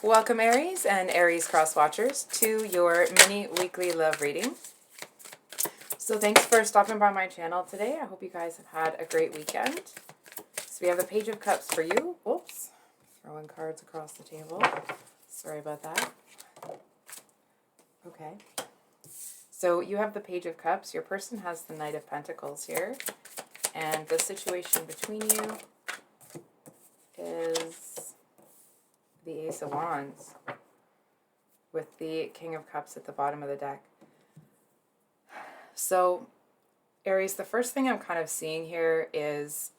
Welcome Aries and Aries cross watchers to your mini weekly love reading. So thanks for stopping by my channel today. I hope you guys have had a great weekend. So we have the Page of Cups for you. Whoops, throwing cards across the table. Sorry about that. Okay. So you have the Page of Cups. Your person has the Knight of Pentacles here. And the situation between you is the Ace of Wands with the King of Cups at the bottom of the deck. So, Aries, the first thing I'm kind of seeing here is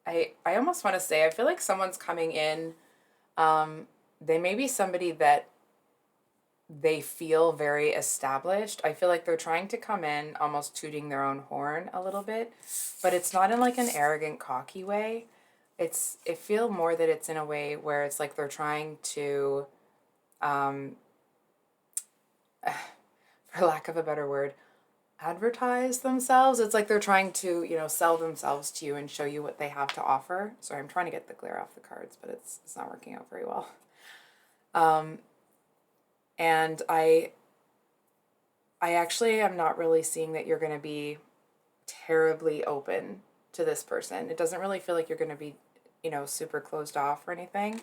I almost want to say I feel like someone's coming in. They may be somebody that they feel very established. I feel like they're trying to come in almost tooting their own horn a little bit, but it's not in like an arrogant, cocky way. It feel more that it's in a way where it's like they're trying to, for lack of a better word, advertise themselves. It's like they're trying to, sell themselves to you and show you what they have to offer. Sorry, I'm trying to get the glare off the cards, but it's not working out very well. And I actually am not really seeing that you're going to be terribly open to this person. It doesn't really feel like you're going to be, super closed off or anything.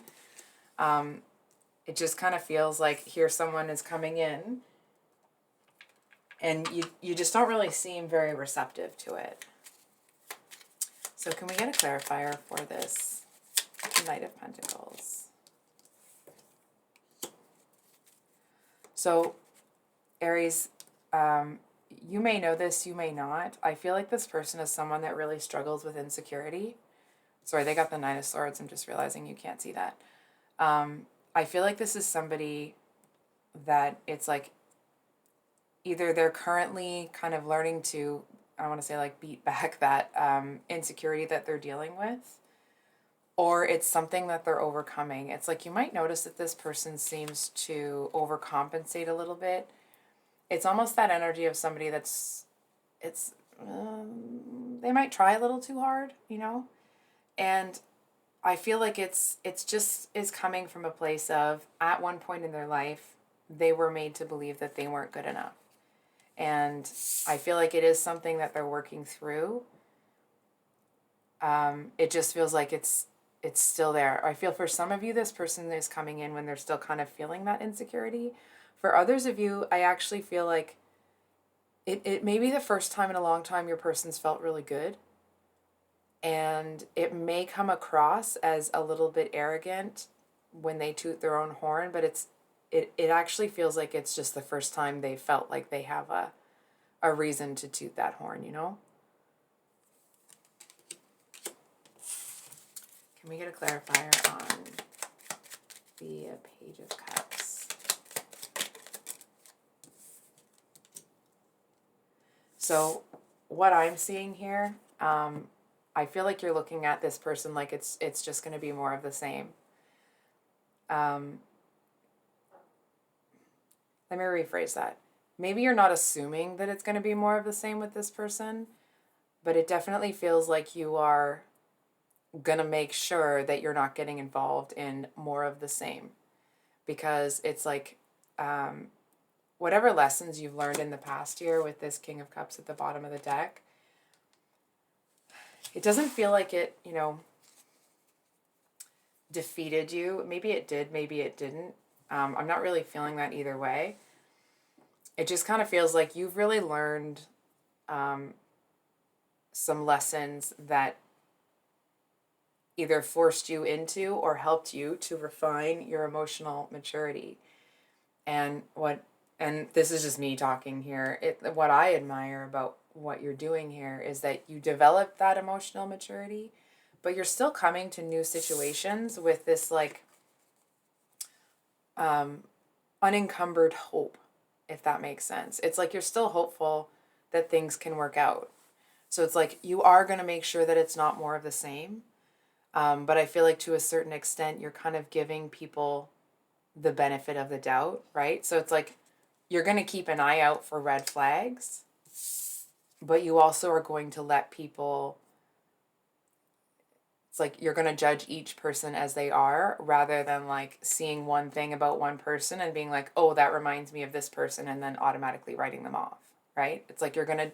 It just kind of feels like here someone is coming in and you just don't really seem very receptive to it. So can we get a clarifier for this Knight of Pentacles? So, Aries, you may know this, you may not. I feel like this person is someone that really struggles with insecurity. Sorry, they got the Nine of Swords. I'm just realizing you can't see that. I feel like this is somebody that it's like either they're currently kind of learning to, I want to say like beat back that insecurity that they're dealing with, or it's something that they're overcoming. It's like you might notice that this person seems to overcompensate a little bit. It's almost that energy of somebody they might try a little too hard, And I feel like it's just is coming from a place of, at one point in their life, they were made to believe that they weren't good enough. And I feel like it is something that they're working through. It just feels like it's still there. I feel for some of you, this person is coming in when they're still kind of feeling that insecurity. For others of you, I actually feel like it may be the first time in a long time your person's felt really good. And it may come across as a little bit arrogant when they toot their own horn, but it actually feels like it's just the first time they felt like they have a reason to toot that horn, Can we get a clarifier on the Page of Cups? So what I'm seeing here, I feel like you're looking at this person like it's just going to be more of the same. Let me rephrase that. Maybe you're not assuming that it's going to be more of the same with this person, but it definitely feels like you are going to make sure that you're not getting involved in more of the same. Because it's like whatever lessons you've learned in the past year with this King of Cups at the bottom of the deck, it doesn't feel like it, defeated you. Maybe it did, maybe it didn't. I'm not really feeling that either way. It just kind of feels like you've really learned some lessons that either forced you into or helped you to refine your emotional maturity. And this is just me talking here. What I admire about what you're doing here is that you developed that emotional maturity, but you're still coming to new situations with this like unencumbered hope, if that makes sense. It's like you're still hopeful that things can work out. So it's like you are going to make sure that it's not more of the same. But I feel like to a certain extent, you're kind of giving people the benefit of the doubt, right? So it's like you're going to keep an eye out for red flags, but you also are going to let people It's like you're going to judge each person as they are rather than like seeing one thing about one person and being like, oh, that reminds me of this person, and then automatically writing them off, right? It's like you're going to,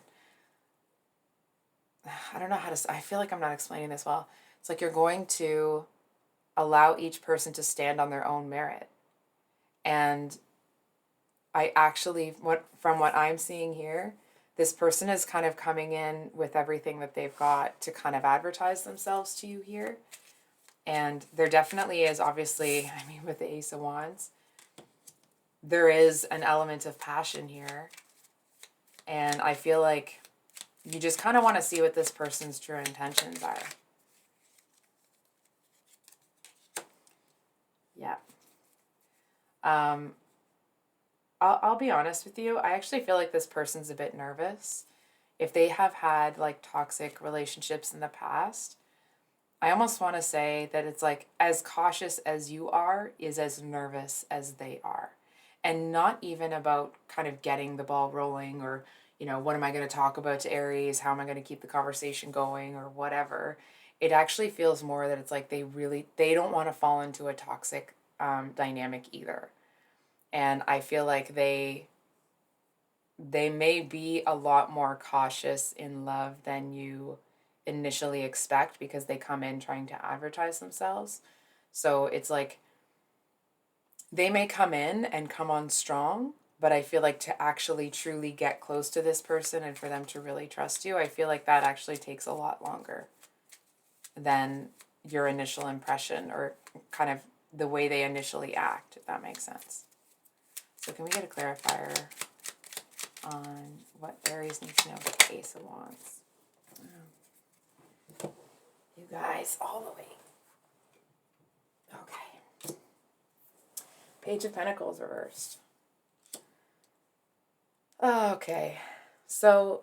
I don't know how to, I feel like I'm not explaining this well. It's like you're going to allow each person to stand on their own merit. And I actually, from what I'm seeing here, this person is kind of coming in with everything that they've got to kind of advertise themselves to you here. And there definitely is, obviously, I mean, with the Ace of Wands, there is an element of passion here. And I feel like you just kind of want to see what this person's true intentions are. Yeah. I'll be honest with you. I actually feel like this person's a bit nervous. If they have had like toxic relationships in the past, I almost want to say that it's like as cautious as you are is as nervous as they are. And not even about kind of getting the ball rolling or, what am I going to talk about to Aries? How am I going to keep the conversation going or whatever? It actually feels more that it's like they don't want to fall into a toxic dynamic either. And I feel like they may be a lot more cautious in love than you initially expect because they come in trying to advertise themselves. So it's like they may come in and come on strong, but I feel like to actually truly get close to this person and for them to really trust you, I feel like that actually takes a lot longer than your initial impression or kind of the way they initially act, if that makes sense. So can we get a clarifier on what Aries needs to know about the Ace of Wands? You guys, all the way. Okay. Page of Pentacles reversed. Okay. So,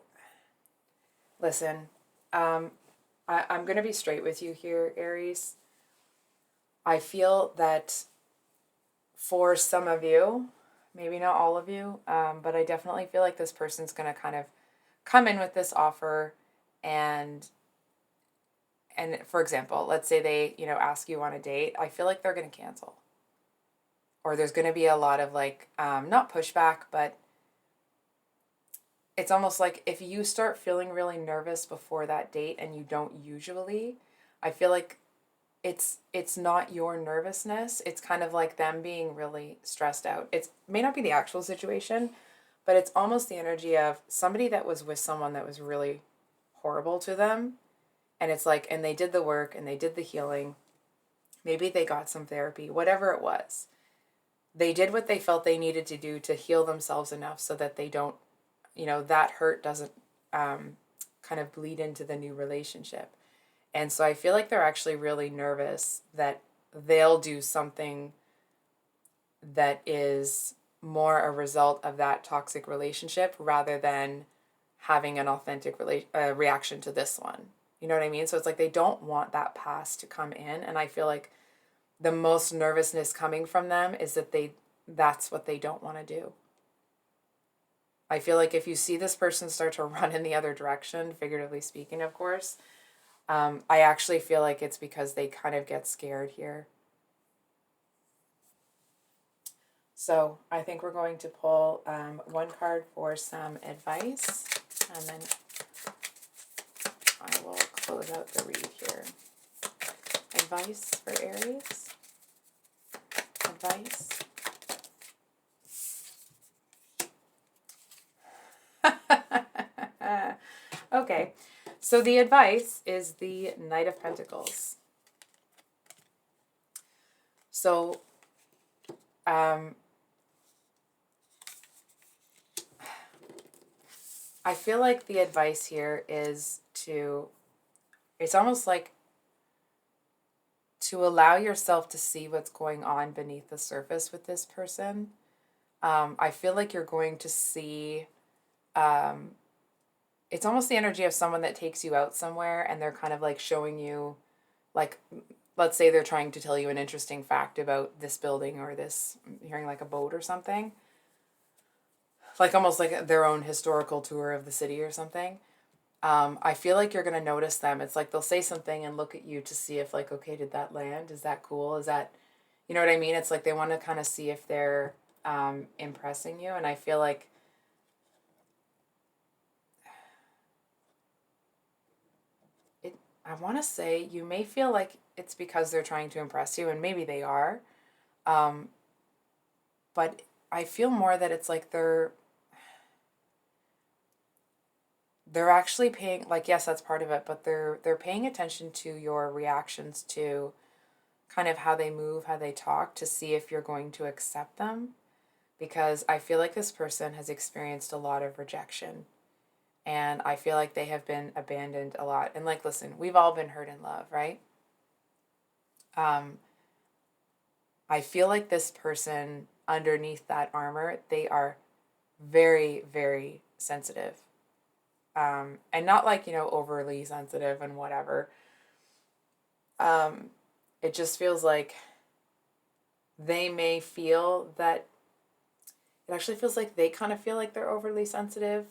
listen, I'm going to be straight with you here, Aries. I feel that for some of you, maybe not all of you, but I definitely feel like this person's going to kind of come in with this offer and for example, let's say they, ask you on a date. I feel like they're going to cancel. Or there's going to be a lot of like, not pushback, but it's almost like if you start feeling really nervous before that date and you don't usually, I feel like it's not your nervousness. It's kind of like them being really stressed out. It may not be the actual situation, but it's almost the energy of somebody that was with someone that was really horrible to them. And it's like, and they did the work and they did the healing. Maybe they got some therapy, whatever it was. They did what they felt they needed to do to heal themselves enough so that they don't, that hurt doesn't kind of bleed into the new relationship. And so I feel like they're actually really nervous that they'll do something that is more a result of that toxic relationship rather than having an authentic reaction to this one. You know what I mean? So it's like they don't want that past to come in. And I feel like the most nervousness coming from them is that that's what they don't want to do. I feel like if you see this person start to run in the other direction, figuratively speaking, of course, I actually feel like it's because they kind of get scared here. So I think we're going to pull one card for some advice, and then I will close out the read here. Advice for Aries. Advice. Okay, so the advice is the Knight of Pentacles. So, I feel like the advice here is it's almost like to allow yourself to see what's going on beneath the surface with this person. I feel like you're going to see, it's almost the energy of someone that takes you out somewhere and they're kind of like showing you, like, let's say they're trying to tell you an interesting fact about this building or this, hearing like a boat or something. Like almost like their own historical tour of the city or something. I feel like you're going to notice them. It's like they'll say something and look at you to see if, like, okay, did that land? Is that cool? Is that, you know what I mean? It's like they want to kind of see if they're impressing you. And I feel like it, I want to say you may feel like it's because they're trying to impress you, and maybe they are. Um, but I feel more that it's like they're actually paying, like, yes, that's part of it, but they're paying attention to your reactions to kind of how they move, how they talk, to see if you're going to accept them, because I feel like this person has experienced a lot of rejection, and I feel like they have been abandoned a lot. And, like, listen, we've all been hurt in love, right? um I feel like this person, underneath that armor, they are very, very sensitive, and not like, overly sensitive and whatever. um it just feels like they may feel that, it actually feels like they kind of feel like they're overly sensitive,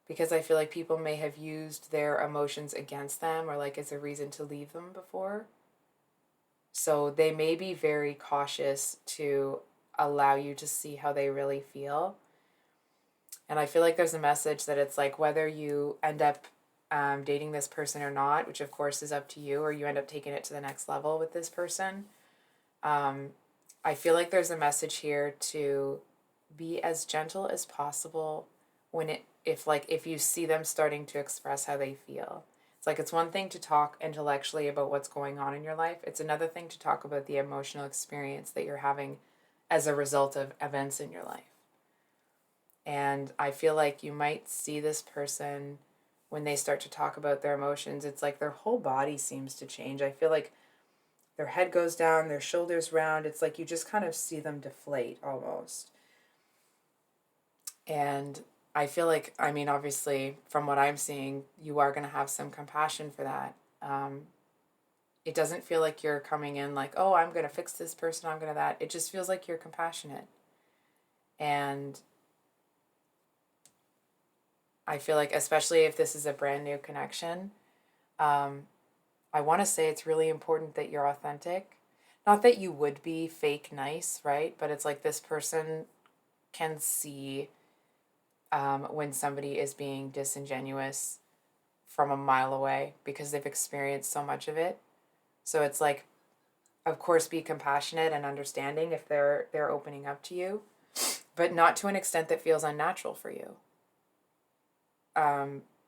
because I feel like people may have used their emotions against them, or like as a reason to leave them before. So they may be very cautious to allow you to see how they really feel. And I feel like there's a message that it's like, whether you end up dating this person or not, which of course is up to you, or you end up taking it to the next level with this person, um, I feel like there's a message here to be as gentle as possible when if you see them starting to express how they feel. It's like, it's one thing to talk intellectually about what's going on in your life. It's another thing to talk about the emotional experience that you're having as a result of events in your life. And I feel like you might see this person, when they start to talk about their emotions, it's like their whole body seems to change. I feel like their head goes down, their shoulders round. It's like you just kind of see them deflate almost. And I feel like, I mean, obviously, from what I'm seeing, you are going to have some compassion for that. It doesn't feel like you're coming in like, oh, I'm going to fix this person, I'm going to that. It just feels like you're compassionate. And I feel like, especially if this is a brand new connection, um, I want to say it's really important that you're authentic. Not that you would be fake nice, right? But it's like this person can see when somebody is being disingenuous from a mile away, because they've experienced so much of it. So it's like, of course, be compassionate and understanding if they're opening up to you, but not to an extent that feels unnatural for you.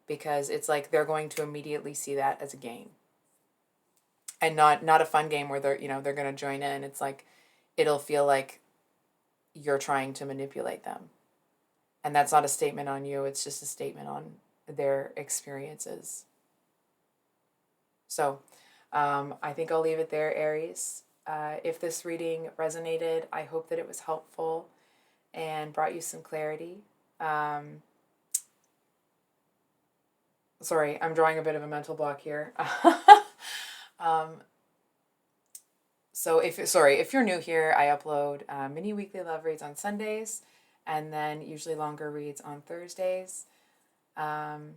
Because it's like they're going to immediately see that as a game, and not a fun game where they're going to join in. It's like, it'll feel like you're trying to manipulate them, and that's not a statement on you. It's just a statement on their experiences. So I think I'll leave it there, Aries. If this reading resonated, I hope that it was helpful and brought you some clarity. Sorry, I'm drawing a bit of a mental block here. um, if you're new here, I upload mini weekly love reads on Sundays, and then usually longer reads on Thursdays. Um,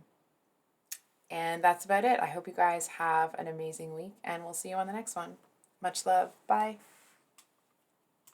and that's about it. I hope you guys have an amazing week, and we'll see you on the next one. Much love. Bye.